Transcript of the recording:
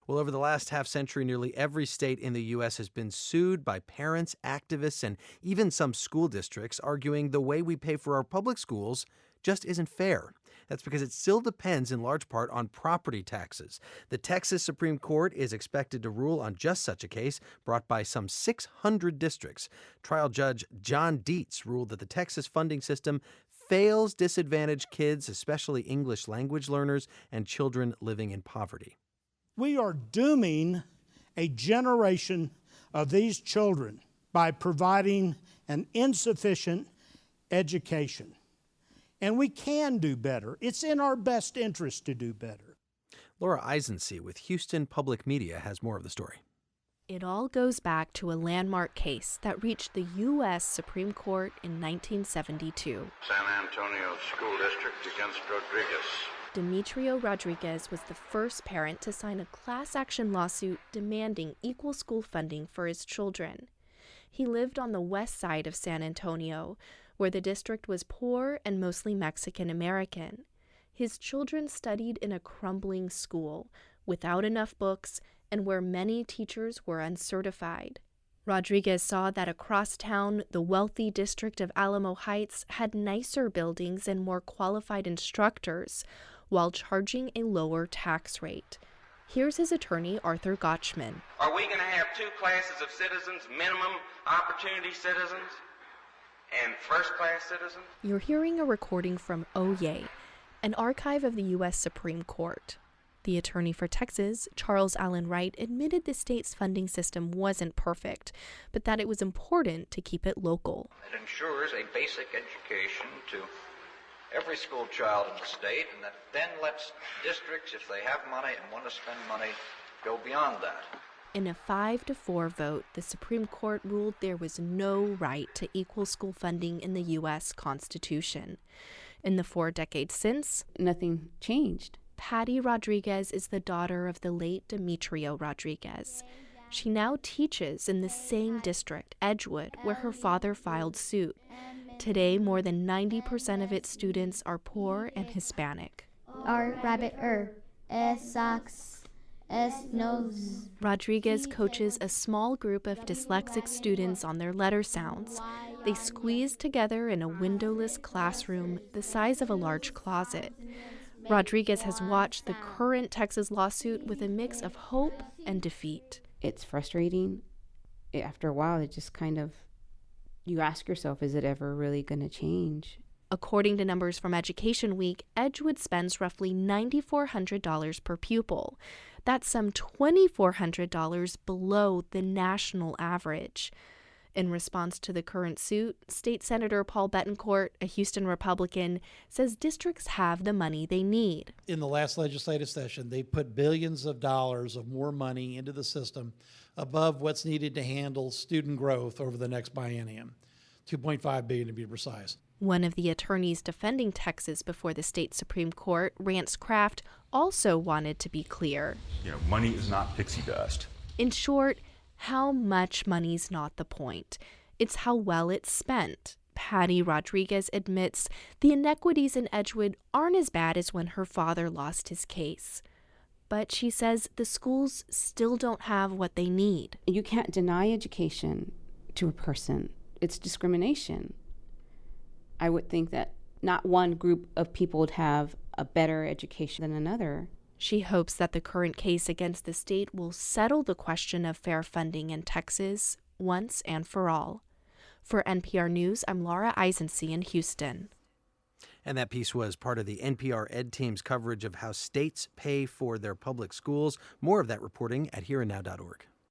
Well, over the last half century, nearly every state in the U.S. has been sued by parents, activists, and even some school districts, arguing the way we pay for our public schools just isn't fair. That's because it still depends in large part on property taxes. The Texas Supreme Court is expected to rule on just such a case brought by some 600 districts. Trial Judge John Dietz ruled that the Texas funding system fails disadvantaged kids, especially English language learners and children living in poverty. We are dooming a generation of these children by providing an insufficient education. And we can do better. It's in our best interest to do better. Laura Eisensee with Houston Public Media has more of the story. It all goes back to a landmark case that reached the U.S. Supreme Court in 1972. San Antonio School District against Rodriguez. Demetrio Rodriguez was the first parent to sign a class action lawsuit demanding equal school funding for his children. He lived on the west side of San Antonio, where the district was poor and mostly Mexican American. His children studied in a crumbling school, without enough books, and where many teachers were uncertified. Rodriguez saw that across town, the wealthy district of Alamo Heights had nicer buildings and more qualified instructors, while charging a lower tax rate. Here's his attorney, Arthur Gotchman. Are we going to have two classes of citizens, minimum opportunity citizens and first-class citizens? You're hearing a recording from Oyez, an archive of the U.S. Supreme Court. The attorney for Texas, Charles Allen Wright, admitted the state's funding system wasn't perfect, but that it was important to keep it local. It ensures a basic education to every school child in the state, and that then lets districts, if they have money and want to spend money, go beyond that. In a 5-4 vote, the Supreme Court ruled there was no right to equal school funding in the U.S. Constitution. In the 4 decades since, nothing changed. Patty Rodriguez is the daughter of the late Demetrio Rodriguez. She now teaches in the same district, Edgewood, where her father filed suit. Today, more than 90% of its students are poor and Hispanic. R, rabbit, S, socks, S, nose. Rodriguez coaches a small group of dyslexic students on their letter sounds. They squeeze together in a windowless classroom the size of a large closet. Rodriguez has watched the current Texas lawsuit with a mix of hope and defeat. It's frustrating. After a while, it just kind of, you ask yourself, is it ever really going to change? According to numbers from Education Week, Edgewood spends roughly $9,400 per pupil. That's some $2,400 below the national average. In response to the current suit, State Senator Paul Bettencourt, a Houston Republican, says districts have the money they need. In the last legislative session, they put billions of dollars of more money into the system above what's needed to handle student growth over the next biennium, $2.5 billion to be precise. One of the attorneys defending Texas before the state Supreme Court, Rance Kraft, also wanted to be clear. Money is not pixie dust. In short, how much money's not the point. It's how well it's spent. Patty Rodriguez admits the inequities in Edgewood aren't as bad as when her father lost his case. But she says the schools still don't have what they need. You can't deny education to a person. It's discrimination. I would think that not one group of people would have a better education than another. She hopes that the current case against the state will settle the question of fair funding in Texas once and for all. For NPR News, I'm Laura Eisensee in Houston. And that piece was part of the NPR Ed Team's coverage of how states pay for their public schools. More of that reporting at hereandnow.org.